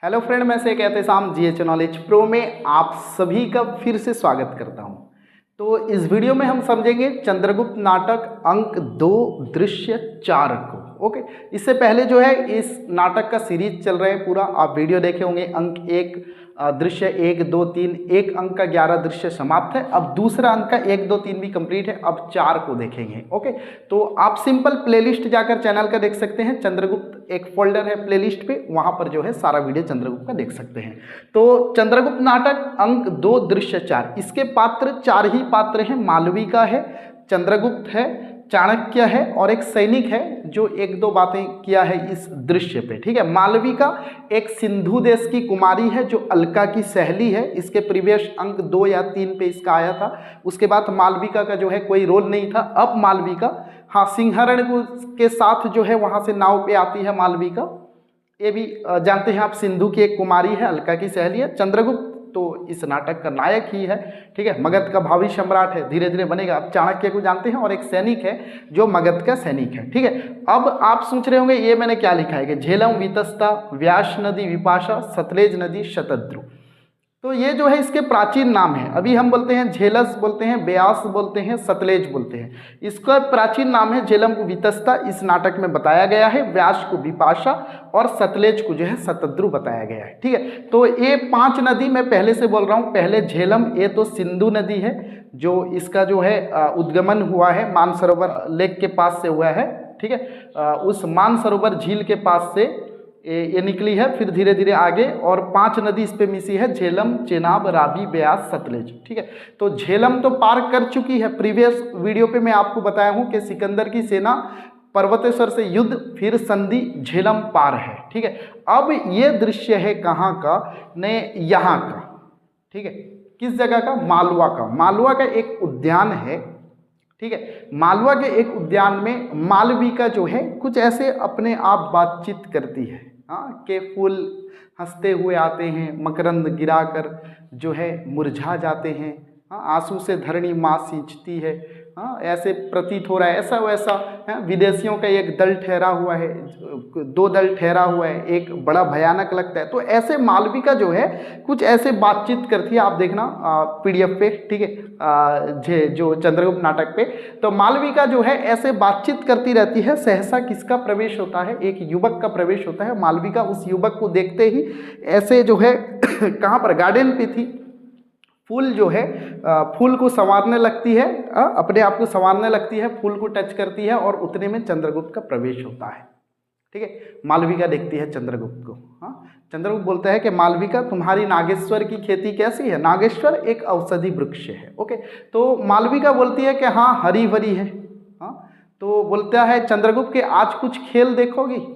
Hello friend, मैं से कहते शाम जीएच नॉलेज प्रो में आप सभी का फिर से स्वागत करता हूं। तो इस वीडियो में हम समझेंगे चंद्रगुप्त नाटक अंक 2 दृश्य 4 को। ओके, इससे पहले जो है इस नाटक का सीरीज चल रहा है पूरा, आप वीडियो देखे होंगे। अंक 1 दृश्य 1 2 3, एक अंक का 11 दृश्य समाप्त है। अब दूसरा अंक का 1 2 3 भी कंप्लीट है, अब 4 को देखेंगे। ओके, तो आप सिंपल प्लेलिस्ट जाकर चैनल का देख सकते हैं। चंद्रगुप्त एक फोल्डर है प्लेलिस्ट पे, वहां पर जो है सारा वीडियो चंद्रगुप्त का देख सकते हैं। तो चंद्रगुप्त नाटक अंक 2 दृश्य 4, इसके पात्र 4 ही पात्र हैं। मालविका है, चंद्रगुप्त है, चाणक्य है और एक सैनिक है जो 1-2 बातें किया है इस दृश्य पे। ठीक है, मालविका एक सिंधु देश की कुमारी है जो अलका की सहेली है। इसके प्रीवियस अंक 2 या 3 पे इसका आया था। उसके बाद मालविका का जो है कोई रोल नहीं था। अब मालविका सिंहरण के साथ जो है वहां से नाव पे आती है मालविका। ये भी जानते हैं आप, सिंधु की एक कुमारी है, अलका की सहेली है। चंद्रगुप्त तो इस नाटक का नायक ही है। ठीक है, मगध का भावी सम्राट है, धीरे धीरे बनेगा। अब चाणक्य को जानते हैं और एक सैनिक है जो मगध का सैनिक है। ठीक है, अब आप सोच रहे होंगे ये मैंने क्या लिखा है कि झेलम वितस्ता, व्यास नदी विपाशा, सतलेज नदी शतद्रु। तो ये जो है इसके प्राचीन नाम है। अभी हम बोलते हैं झेलस, बोलते हैं ब्यास, बोलते हैं सतलेज बोलते हैं। इसका प्राचीन नाम है झेलम को वितस्ता, इस नाटक में बताया गया है। व्यास को विपाशा और सतलेज को जो है शतद्रु बताया गया है। ठीक है, तो ये 5 नदी मैं पहले से बोल रहा हूँ। पहले झेलम, ये तो सिंधु नदी है जो इसका जो है उद्गमन हुआ है मानसरोवर लेक के पास से हुआ है। ठीक है, उस मानसरोवर झील के पास से ये निकली है, फिर धीरे धीरे आगे और 5 नदी इस पे मिसी है, झेलम, चेनाब, रावी, ब्यास, सतलेज। ठीक है, तो झेलम तो पार कर चुकी है। प्रीवियस वीडियो पे मैं आपको बताया हूँ कि सिकंदर की सेना पर्वतेश्वर से युद्ध फिर संधि झेलम पार है। ठीक है, अब ये दृश्य है कहाँ का ने, यहाँ का। ठीक है, किस जगह का? मालवा का। मालवा का एक उद्यान है। ठीक है, मालवा के एक उद्यान में मालविका जो है कुछ ऐसे अपने आप बातचीत करती है। के फूल हंसते हुए आते हैं, मकरंद गिराकर जो है मुरझा जाते हैं। आंसू से धरणी माँ सींचती है। ऐसे प्रतीत हो रहा है, ऐसा वैसा। विदेशियों का एक दल ठहरा हुआ है, 2 दल ठहरा हुआ है, एक बड़ा भयानक लगता है। तो ऐसे मालविका जो है कुछ ऐसे बातचीत करती है। आप देखना PDF पे। ठीक है, जो चंद्रगुप्त नाटक पे, तो मालविका जो है ऐसे बातचीत करती रहती है। सहसा किसका प्रवेश होता है? एक युवक का प्रवेश होता है। मालविका उस युवक को देखते ही ऐसे जो है कहाँ पर, गार्डन पे थी, फूल जो है फूल को संवारने लगती है, अपने आप को संवारने लगती है, फूल को टच करती है और उतने में चंद्रगुप्त का प्रवेश होता है। ठीक है, मालविका देखती है चंद्रगुप्त को। चंद्रगुप्त बोलता है कि मालविका, तुम्हारी नागेश्वर की खेती कैसी है? नागेश्वर एक औषधि वृक्ष है। ओके, तो मालविका बोलती है कि हाँ हरी भरी है। तो बोलता है चंद्रगुप्त के आज कुछ खेल देखोगी?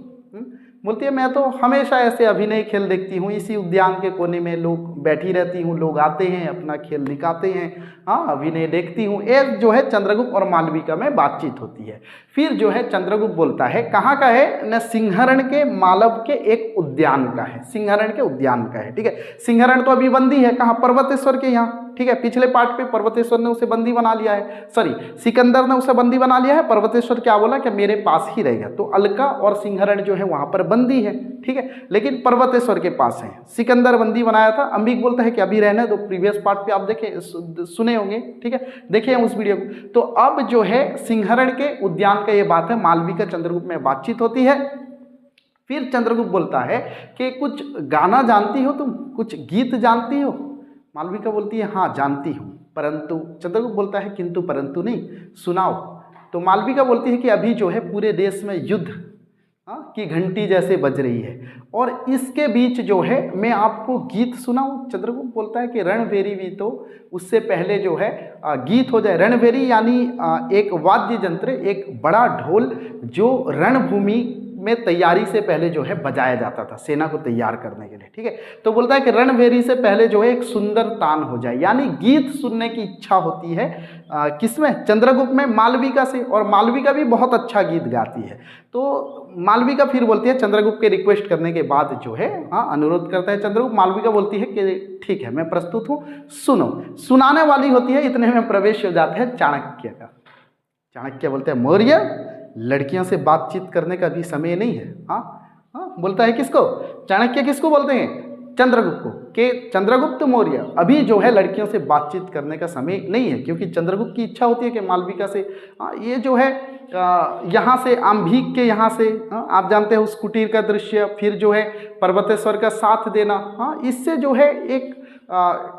बोलती है मैं तो हमेशा ऐसे अभिनय खेल देखती हूँ, इसी उद्यान के कोने में लोग बैठी रहती हूँ, लोग आते हैं अपना खेल दिखाते हैं, अभिनय देखती हूँ। ये जो है चंद्रगुप्त और मालविका में बातचीत होती है। फिर जो है चंद्रगुप्त बोलता है कहाँ का है न, सिंहरण के मालव के एक उद्यान का है, सिंहरण के उद्यान का है। ठीक है, सिंहरण तो अभी बंदी है कहाँ? पर्वतेश्वर के यहाँ। ठीक है, पिछले पार्ट पे पर्वतेश्वर ने उसे बंदी बना लिया है, सॉरी सिकंदर ने उसे बंदी बना लिया है। पर्वतेश्वर क्या बोला कि मेरे पास ही रहेगा। तो अलका और सिंहरण जो है वहां पर बंदी है। ठीक है, लेकिन पर्वतेश्वर के पास है। सिकंदर बंदी बनाया था। अंबिक बोलता है कि अभी रहने दो। प्रीवियस पार्ट पे आप देखे सुने होंगे। ठीक है, देखिए उस वीडियो को। तो अब जो है सिंहरण के उद्यान का ये बात है, मालविका चंद्रगुप्त में बातचीत होती है। फिर चंद्रगुप्त बोलता है कि कुछ गाना जानती हो तुम, कुछ गीत जानती हो? मालविका बोलती है हाँ जानती हूँ, परंतु। चंद्रगुप्त बोलता है किंतु परंतु नहीं, सुनाओ। तो मालविका बोलती है कि अभी जो है पूरे देश में युद्ध की घंटी जैसे बज रही है और इसके बीच जो है मैं आपको गीत सुनाऊं? चंद्रगुप्त बोलता है कि रणभेरी भी तो उससे पहले जो है गीत हो जाए। रणभेरी यानी एक वाद्य यंत्र, एक बड़ा ढोल जो रणभूमि में तैयारी से पहले जो है बजाया जाता था सेना को तैयार करने के लिए। ठीक है, तो बोलता है कि रणभेरी से पहले जो है एक सुंदर तान हो जाए, यानी गीत सुनने की इच्छा होती है किसमें? चंद्रगुप्त में, मालविका से। और मालविका भी बहुत अच्छा गीत गाती है। तो मालविका फिर बोलती है, चंद्रगुप्त के रिक्वेस्ट करने के बाद जो है अनुरोध करता है चंद्रगुप्त। मालविका बोलती है कि ठीक है मैं प्रस्तुत हूँ, सुनो। सुनाने वाली होती है, इतने में प्रवेश हो जाता है चाणक्य का। चाणक्य बोलते हैं मौर्य, लड़कियों से बातचीत करने का भी समय नहीं है। हाँ, बोलता है किसको? चाणक्य किसको बोलते हैं? चंद्रगुप्त को। कि चंद्रगुप्त मौर्य अभी जो है लड़कियों से बातचीत करने का समय नहीं है, क्योंकि चंद्रगुप्त की इच्छा होती है कि मालविका से ये जो है यहाँ से आम्भीक के यहाँ से आप जानते हैं उस कुटीर का दृश्य, फिर जो है पर्वतेश्वर का साथ देना, इससे जो है एक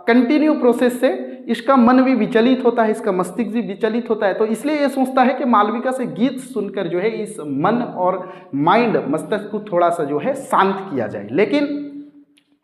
कंटिन्यू प्रोसेस से इसका मन भी विचलित होता है, इसका मस्तिष्क भी विचलित होता है। तो इसलिए ये सोचता है कि मालविका से गीत सुनकर जो है इस मन और माइंड मस्तिष्क को थोड़ा सा जो है शांत किया जाए। लेकिन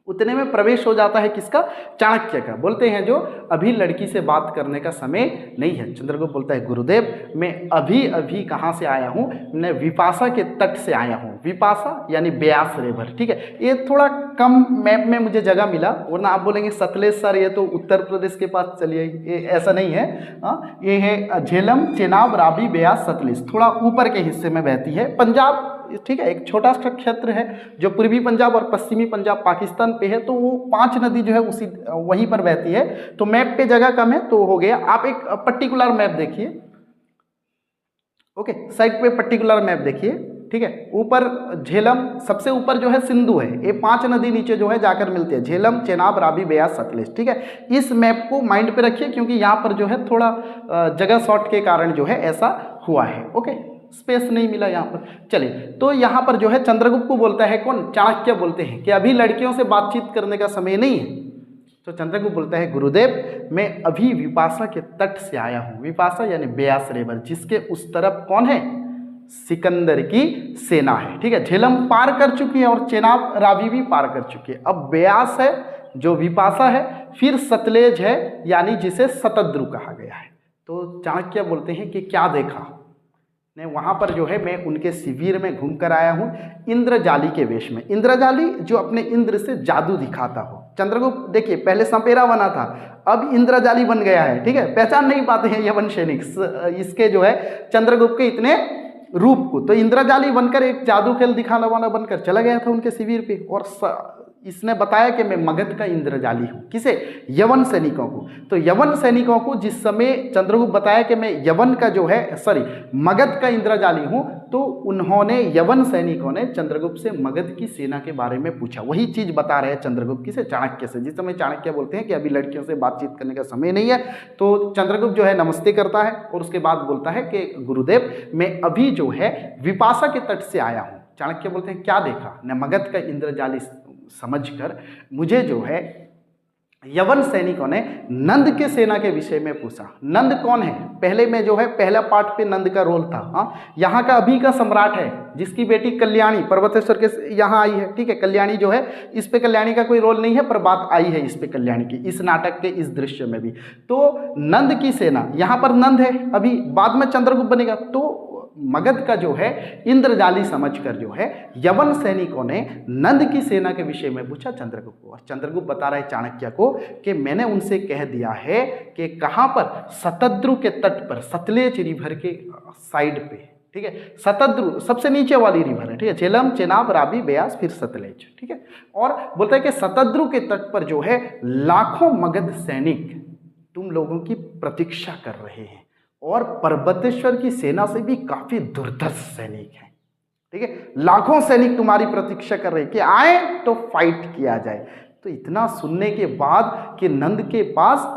उतने में प्रवेश हो जाता है किसका? चाणक्य का। बोलते हैं जो अभी लड़की से बात करने का समय नहीं है। चंद्रगुप्त बोलता है गुरुदेव मैं अभी अभी कहाँ से आया हूँ? मैं विपाशा के तट से आया हूँ। विपाशा यानी ब्यास रिवर, ठीक है। ये थोड़ा कम मैप में मुझे जगह मिला, वरना आप बोलेंगे सतलेज सर ये तो उत्तर प्रदेश के पास चलिए, ये ऐसा नहीं है। ये है झेलम, चेनाब, रावी, ब्यास, सतलेज, थोड़ा ऊपर के हिस्से में बहती है। पंजाब, ठीक है, एक छोटा सा क्षेत्र है जो पूर्वी पंजाब और पश्चिमी पंजाब पाकिस्तान पे है, तो वो 5 नदी जो है उसी वहीं पर बहती है। तो मैप पे जगह कम है तो हो गया। आप एक पर्टिकुलर मैप देखिए, ओके, साइड पे पर्टिकुलर मैप देखिए, ठीक है। ऊपर झेलम, सबसे ऊपर जो है सिंधु है, ये 5 नदी नीचे जो है जाकर मिलती है, झेलम, चेनाब, रावी, ब्यास, सतलेज, ठीक है। इस मैप को माइंड पे रखिए क्योंकि यहाँ पर जो है थोड़ा जगह शॉर्ट के कारण जो है ऐसा हुआ है, ओके, स्पेस नहीं मिला यहाँ पर। चलिए, तो यहाँ पर जो है चंद्रगुप्त को बोलता है कौन? चाणक्य बोलते हैं कि अभी लड़कियों से बातचीत करने का समय नहीं है। तो चंद्रगुप्त बोलता है गुरुदेव मैं अभी विपाशा के तट से आया हूँ। विपाशा यानी ब्यास रिवर, जिसके उस तरफ कौन है? सिकंदर की सेना है, ठीक है। झेलम पार कर चुकी है और चेनाब, रावी भी पार कर चुकी है। अब ब्यास है जो विपाशा है, फिर सतलेज है यानी जिसे शतद्रु कहा गया है। तो चाणक्य बोलते हैं कि क्या देखा? ने वहाँ पर जो है मैं उनके शिविर में घूम कर आया हूँ इंद्रजाली के वेश में। इंद्रजाली जो अपने इंद्र से जादू दिखाता हो। चंद्रगुप्त देखिए पहले संपेरा बना था, अब इंद्रजाली बन गया है, ठीक है। पहचान नहीं पाते हैं यवन सैनिक इसके जो है चंद्रगुप्त के इतने रूप को। तो इंद्रजाली बनकर एक जादू खेल दिखाने वाला बनकर चला गया था उनके शिविर पे, और इसने बताया कि मैं मगध का इंद्रजाली हूँ। किसे? यवन सैनिकों को। तो यवन सैनिकों को जिस समय चंद्रगुप्त बताया कि मैं यवन का जो है मगध का इंद्रजाली हूँ, तो उन्होंने यवन सैनिकों ने चंद्रगुप्त से मगध की सेना के बारे में पूछा। वही चीज़ बता रहे हैं चंद्रगुप्त किसे? चाणक्य से। जिस समय चाणक्य बोलते हैं कि अभी लड़कियों से बातचीत करने का समय नहीं है, तो चंद्रगुप्त जो है नमस्ते करता है और उसके बाद बोलता है कि गुरुदेव मैं अभी जो है विपाशा के तट से आया हूँ। चाणक्य बोलते हैं क्या देखा? न मगध का इंद्रजाली समझकर मुझे जो है यवन सैनिकों ने नंद के सेना के विषय में पूछा। नंद कौन है? पहले में जो है पहला पार्ट पे नंद का रोल था। यहाँ का अभी का सम्राट है, जिसकी बेटी कल्याणी पर्वतेश्वर के यहाँ आई है, ठीक है। कल्याणी जो है, इस पे कल्याणी का कोई रोल नहीं है, पर बात आई है इस पे कल्याणी की, इस नाटक के इस दृश्य में भी। तो नंद की सेना, यहाँ पर नंद है, अभी बाद में चंद्रगुप्त बनेगा। तो मगध का जो है इंद्रजाली समझकर जो है यवन सैनिकों ने नंद की सेना के विषय में पूछा चंद्रगुप्त को। और चंद्रगुप्त बता रहे चाणक्य को कि मैंने उनसे कह दिया है कि कहाँ पर? शतद्रु के तट पर, सतलेज रिवर के साइड पे, ठीक है। शतद्रु सबसे नीचे वाली रिवर है, ठीक है। झेलम, चेनाब, रावी, ब्यास, फिर सतलेज, ठीक है। और बोलता है कि शतद्रु के तट पर जो है लाखों मगध सैनिक तुम लोगों की प्रतीक्षा कर रहे हैं, और पर्वतेश्वर की सेना से भी काफी दुर्धर्ष सैनिक हैं, ठीक है। लाखों सैनिक तुम्हारी प्रतीक्षा कर रहे हैं कि आए तो फाइट किया जाए। तो इतना सुनने के बाद कि नंद के पास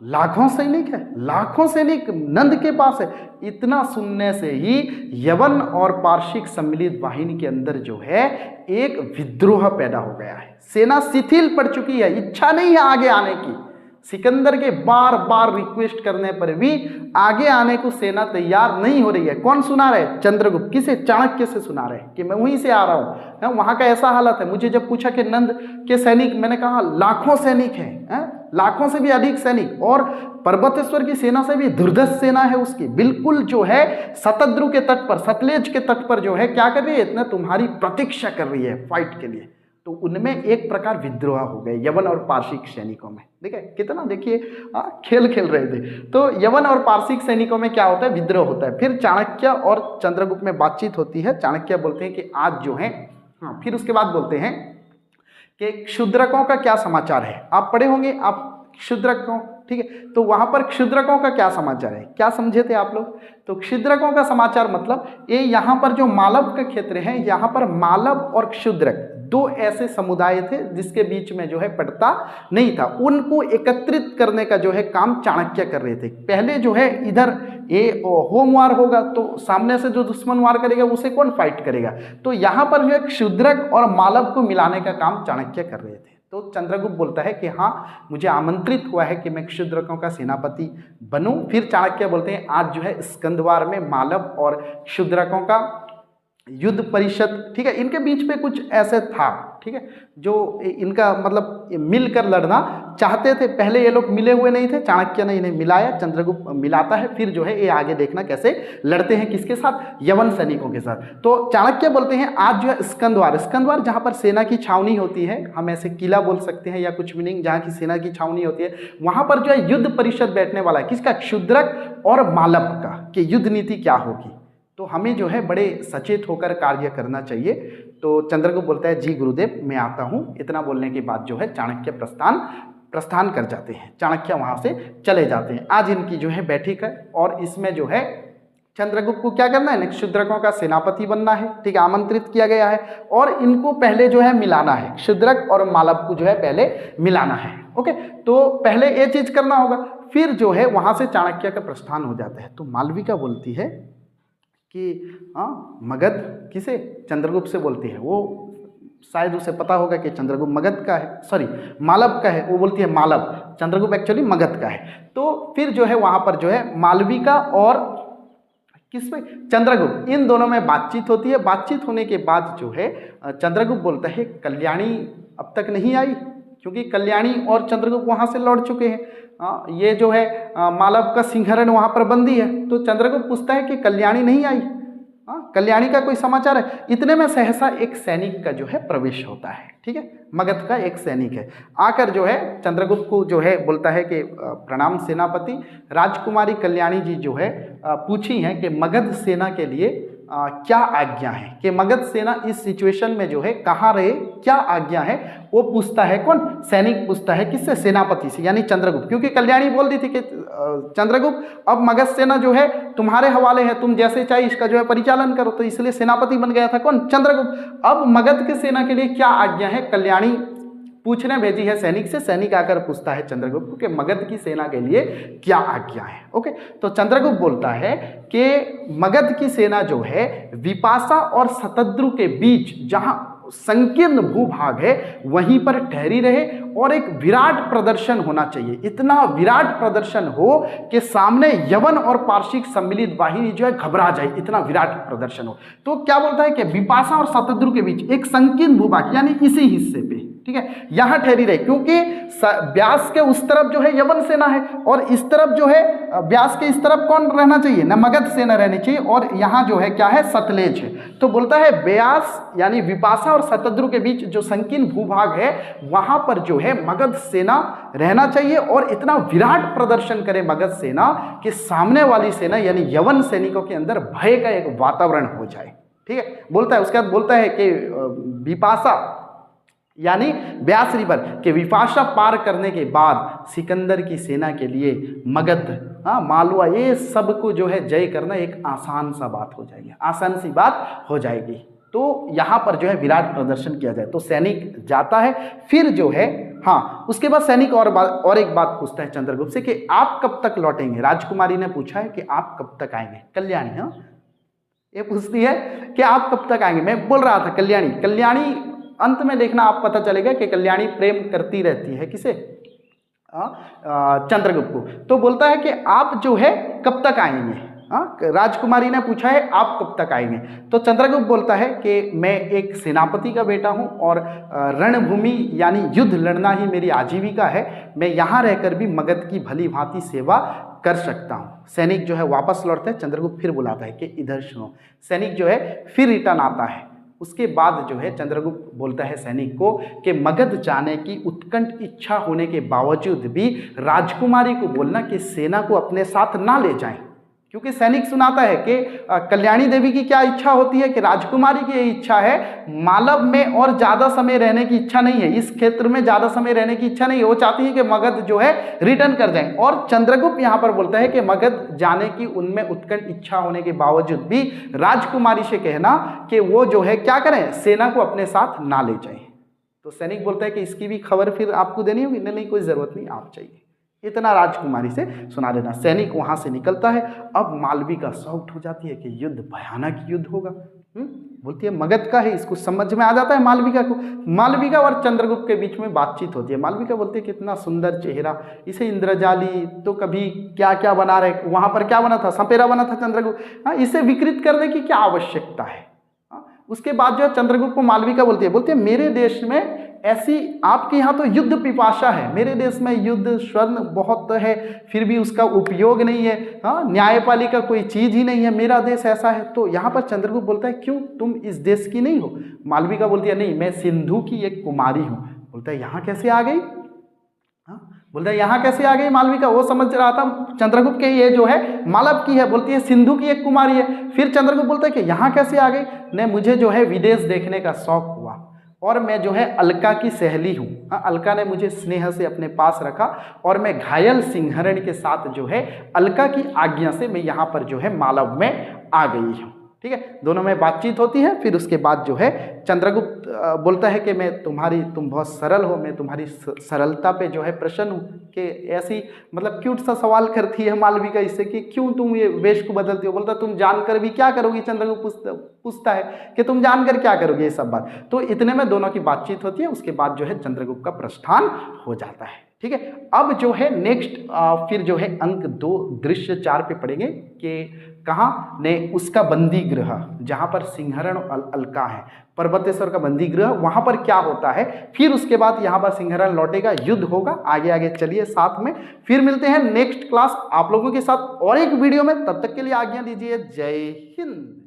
लाखों सैनिक है, लाखों सैनिक नंद के पास है, इतना सुनने से ही यवन और पार्शिक सम्मिलित वाहिनी के अंदर जो है एक विद्रोह पैदा हो गया है। सेना शिथिल पड़ चुकी है, इच्छा नहीं है आगे आने की। सिकंदर के बार बार रिक्वेस्ट करने पर भी आगे आने को सेना तैयार नहीं हो रही है। कौन सुना रहे? चंद्रगुप्त। किसे? चाणक्य से सुना रहे कि मैं वहीं से आ रहा हूँ। वहाँ का ऐसा हालत है। मुझे जब पूछा कि नंद के सैनिक, मैंने कहा लाखों सैनिक हैं, लाखों से भी अधिक सैनिक, और पर्वतेश्वर की सेना से भी दुर्धर्ष सेना है उसकी, बिल्कुल जो है शतद्रु के तट पर, सतलेज के तट पर जो है क्या कर रही है? इतना तुम्हारी प्रतीक्षा कर रही है फाइट के लिए। तो उनमें एक प्रकार विद्रोह हो गए यवन और पार्शिक सैनिकों में। देखिए कितना, देखिए खेल खेल रहे थे। तो यवन और पार्शिक सैनिकों में क्या होता है? विद्रोह होता है। फिर चाणक्य और चंद्रगुप्त में बातचीत होती है। चाणक्य बोलते हैं कि आज जो है, फिर उसके बाद बोलते हैं कि क्षुद्रकों का क्या समाचार है। आप पढ़े होंगे, आप क्षुद्रकों ठीक है। तो वहां पर क्षुद्रकों का क्या समाचार है, क्या समझे थे आप लोग? तो क्षुद्रकों का समाचार मतलब ये यहाँ पर जो मालव का क्षेत्र है, यहाँ पर मालव और क्षुद्रक दो ऐसे समुदाय थे जिसके बीच में जो है पड़ता नहीं था। उनको एकत्रित करने का जो है काम चाणक्य कर रहे थे। पहले जो है इधर ये होम वार होगा तो सामने से जो दुश्मन वार करेगा उसे कौन फाइट करेगा, तो यहाँ पर जो है क्षुद्रक और मालव को मिलाने का काम चाणक्य कर रहे थे। तो चंद्रगुप्त बोलता है कि हाँ, मुझे आमंत्रित हुआ है कि मैं क्षुद्रकों का सेनापति बनूं। फिर चाणक्य बोलते हैं आज जो है स्कंदवार में मालव और क्षुद्रकों का युद्ध परिषद, ठीक है, इनके बीच पे कुछ ऐसे था, ठीक है, जो इनका मतलब मिलकर लड़ना चाहते थे। पहले ये लोग मिले हुए नहीं थे, चाणक्य ने इन्हें मिलाया, चंद्रगुप्त मिलाता है, फिर जो है ये आगे देखना कैसे लड़ते हैं, किसके साथ, यवन सैनिकों के साथ। तो चाणक्य बोलते हैं आज जो है स्कंदवार, स्कंदवार जहाँ पर सेना की छावनी होती है, हम ऐसे किला बोल सकते हैं या कुछ मीनिंग, जहाँ की सेना की छावनी होती है, वहाँ पर जो है युद्ध परिषद बैठने वाला है, किसका, क्षुद्रक और मालव का, कि युद्ध नीति क्या होगी। तो हमें जो है बड़े सचेत होकर कार्य करना चाहिए। तो चंद्रगुप्त बोलता है जी गुरुदेव मैं आता हूँ। इतना बोलने के बाद जो है चाणक्य प्रस्थान कर जाते हैं, चाणक्य वहाँ से चले जाते हैं। आज इनकी जो है बैठक है और इसमें जो है चंद्रगुप्त को क्या करना है, क्षुद्रकों का सेनापति बनना है, ठीक है, आमंत्रित किया गया है और इनको पहले जो है मिलाना है, क्षुद्रक और मालव को जो है पहले मिलाना है। ओके, तो पहले ये चीज करना होगा, फिर जो है वहाँ से चाणक्य का प्रस्थान हो जाता है। तो मालविका बोलती है कि हाँ मगध किसे, चंद्रगुप्त से बोलती है, वो शायद उसे पता होगा कि चंद्रगुप्त मगध का है, सॉरी मालव का है, वो बोलती है मालव, चंद्रगुप्त एक्चुअली मगध का है। तो फिर जो है वहाँ पर जो है मालविका और किसमें, चंद्रगुप्त, इन दोनों में बातचीत होती है। बातचीत होने के बाद जो है चंद्रगुप्त बोलता है कल्याणी अब तक नहीं आई, क्योंकि कल्याणी और चंद्रगुप्त वहाँ से लौट चुके हैं। ये जो है मालव का सिंहरण वहाँ पर बंदी है। तो चंद्रगुप्त पूछता है कि कल्याणी नहीं आई, कल्याणी का कोई समाचार है। इतने में सहसा एक सैनिक का जो है प्रवेश होता है, ठीक है, मगध का एक सैनिक है, आकर जो है चंद्रगुप्त को जो है बोलता है कि प्रणाम सेनापति, राजकुमारी कल्याणी जी जो है पूछी हैं कि मगध सेना के लिए क्या आज्ञा है, कि मगध सेना इस सिचुएशन में जो है कहाँ रहे, क्या आज्ञा है, वो पूछता है। कौन, सैनिक पूछता है, किससे, सेनापति से, यानी चंद्रगुप्त, क्योंकि कल्याणी बोल दी थी कि चंद्रगुप्त अब मगध सेना जो है तुम्हारे हवाले है, तुम जैसे चाहे इसका जो है परिचालन करो, तो इसलिए सेनापति बन गया था कौन, चंद्रगुप्त। अब मगध के सेना के लिए क्या आज्ञा है, कल्याणी पूछने भेजी है सैनिक से, सैनिक आकर पूछता है चंद्रगुप्त को कि मगध की सेना के लिए क्या आज्ञा है। ओके, तो चंद्रगुप्त बोलता है कि मगध की सेना जो है विपाशा और शतद्रु के बीच जहां संकीर्ण भूभाग है वहीं पर ठहरी रहे और एक विराट प्रदर्शन होना चाहिए, इतना विराट प्रदर्शन हो कि सामने यवन और पार्शिक सम्मिलित वाहिनी जो है घबरा जाए, इतना विराट प्रदर्शन हो। तो क्या बोलता है कि विपाशा और शतद्रु के बीच एक संकीर्ण भूभाग, यानी इसी हिस्से पे, ठीक है, यहां ठहरी रहे, क्योंकि व्यास के उस तरफ जो है यवन सेना है और इस तरफ जो है व्यास के इस तरफ कौन रहना चाहिए, न मगध सेना रहनी चाहिए, और यहां जो है क्या है, सतलेज है। तो बोलता है व्यास यानी विपाशा और शतद्रु के बीच जो संकीर्ण भूभाग है वहां पर जो है मगध सेना रहना चाहिए और इतना विराट प्रदर्शन करे मगध सेना कि सामने वाली सेना यानी यवन सैनिकों के अंदर भय का एक वातावरण हो जाए, ठीक है। बोलता है, उसके बाद बोलता है कि विपाशा यानी व्यास रिवर के विपाशा पार करने के बाद सिकंदर की सेना के लिए मगध, मालवा, ये सब को जो है जय करना एक आसान सा बात हो जाएगी, आसान सी बात हो जाएगी। तो यहाँ पर जो है विराट प्रदर्शन किया जाए। तो सैनिक जाता है, फिर जो है उसके बाद सैनिक और एक बात पूछता है चंद्रगुप्त से कि आप कब तक लौटेंगे। राजकुमारी ने पूछा है कि आप कब तक आएंगे, कल्याणी ये पूछती है कि आप कब तक आएंगे। मैं बोल रहा था कल्याणी अंत में देखना आप पता चलेगा कि कल्याणी प्रेम करती रहती है किसे, चंद्रगुप्त को। तो बोलता है कि आप जो है कब तक आएंगे, राजकुमारी ने पूछा है आप कब तक आएंगे। तो चंद्रगुप्त बोलता है कि मैं एक सेनापति का बेटा हूं और रणभूमि यानी युद्ध लड़ना ही मेरी आजीविका है, मैं यहाँ रहकर भी मगध की भली भांति सेवा कर सकता हूँ। सैनिक जो है वापस लौटते हैं, चंद्रगुप्त फिर बुलाता है कि इधर सुनो। सैनिक जो है फिर रिटर्न आता है। उसके बाद जो है चंद्रगुप्त बोलता है सैनिक को कि मगध जाने की उत्कंठ इच्छा होने के बावजूद भी राजकुमारी को बोलना कि सेना को अपने साथ ना ले जाएं, क्योंकि सैनिक सुनाता है कि कल्याणी देवी की क्या इच्छा होती है कि राजकुमारी की यही इच्छा है, मालव में और ज़्यादा समय रहने की इच्छा नहीं है, इस क्षेत्र में ज़्यादा समय रहने की इच्छा नहीं है, वो चाहती है कि मगध जो है रिटर्न कर जाए। और चंद्रगुप्त यहाँ पर बोलता है कि मगध जाने की उनमें उत्कंठ इच्छा होने के बावजूद भी राजकुमारी से कहना कि वो जो है क्या करें, सेना को अपने साथ ना ले जाए। तो सैनिक बोलता है कि इसकी भी खबर फिर आपको देनी होगी। नहीं, कोई ज़रूरत नहीं, आप चाहिए, इतना राजकुमारी से सुना देना। सैनिक वहां से निकलता है। अब मालविका शॉक्ड हो जाती है कि युद्ध भयानक युद्ध होगा। बोलती है मगध का है, इसको समझ में आ जाता है मालविका को। मालविका और चंद्रगुप्त के बीच में बातचीत होती है। मालविका बोलती है कितना सुंदर चेहरा, इसे इंद्रजाली तो कभी क्या क्या बना रहे, वहां पर क्या बना था, सपेरा बना था चंद्रगुप्त, हाँ, इसे विकृत करने की क्या आवश्यकता है। उसके बाद जो है चंद्रगुप्त को मालविका बोलती है मेरे देश में ऐसी, आपके यहाँ तो युद्ध पिपाशा है, मेरे देश में युद्ध स्वर्ण बहुत है, फिर भी उसका उपयोग नहीं है, हाँ, न्यायपालिका कोई चीज ही नहीं है, मेरा देश ऐसा है। तो यहाँ पर चंद्रगुप्त बोलता है क्यों, तुम इस देश की नहीं हो। मालविका बोलती है नहीं, मैं सिंधु की एक कुमारी हूँ। बोलता है यहाँ कैसे आ गई, बोलता है यहाँ कैसे आ गई मालविका। वो समझ रहा था चंद्रगुप्त के ये जो है मालव की है, बोलती है सिंधु की एक कुमारी है। फिर चंद्रगुप्त बोलता है कि यहाँ कैसे आ गई, ने मुझे जो है विदेश देखने का शौक हुआ और मैं जो है अलका की सहेली हूँ। अलका ने मुझे स्नेह से अपने पास रखा और मैं घायल सिंहरण के साथ जो है अलका की आज्ञा से मैं यहाँ पर जो है मालव में आ गई हूँ। ठीक है, दोनों में बातचीत होती है। फिर उसके बाद जो है चंद्रगुप्त बोलता है कि तुम बहुत सरल हो, मैं तुम्हारी सरलता पे जो है प्रसन्न हूँ। कि ऐसी मतलब क्यूट सा सवाल करती है मालविका इससे कि क्यों तुम ये वेश को बदलती हो। बोलता तुम जानकर भी क्या करोगी, चंद्रगुप्त पूछता है कि तुम जानकर क्या करोगे ये सब बात। तो इतने में दोनों की बातचीत होती है। उसके बाद जो है चंद्रगुप्त का प्रस्थान हो जाता है। ठीक है, अब जो है नेक्स्ट फिर जो है अंक 2 दृश्य 4 पे पढ़ेंगे कि कहाँ ने उसका बंदी गृह, जहाँ पर सिंहरण और अलका है, पर्वतेश्वर का बंदी गृह, वहाँ पर क्या होता है। फिर उसके बाद यहाँ पर सिंहरण लौटेगा, युद्ध होगा। आगे आगे चलिए साथ में, फिर मिलते हैं नेक्स्ट क्लास आप लोगों के साथ और एक वीडियो में। तब तक के लिए आज्ञा दीजिए। जय हिंद।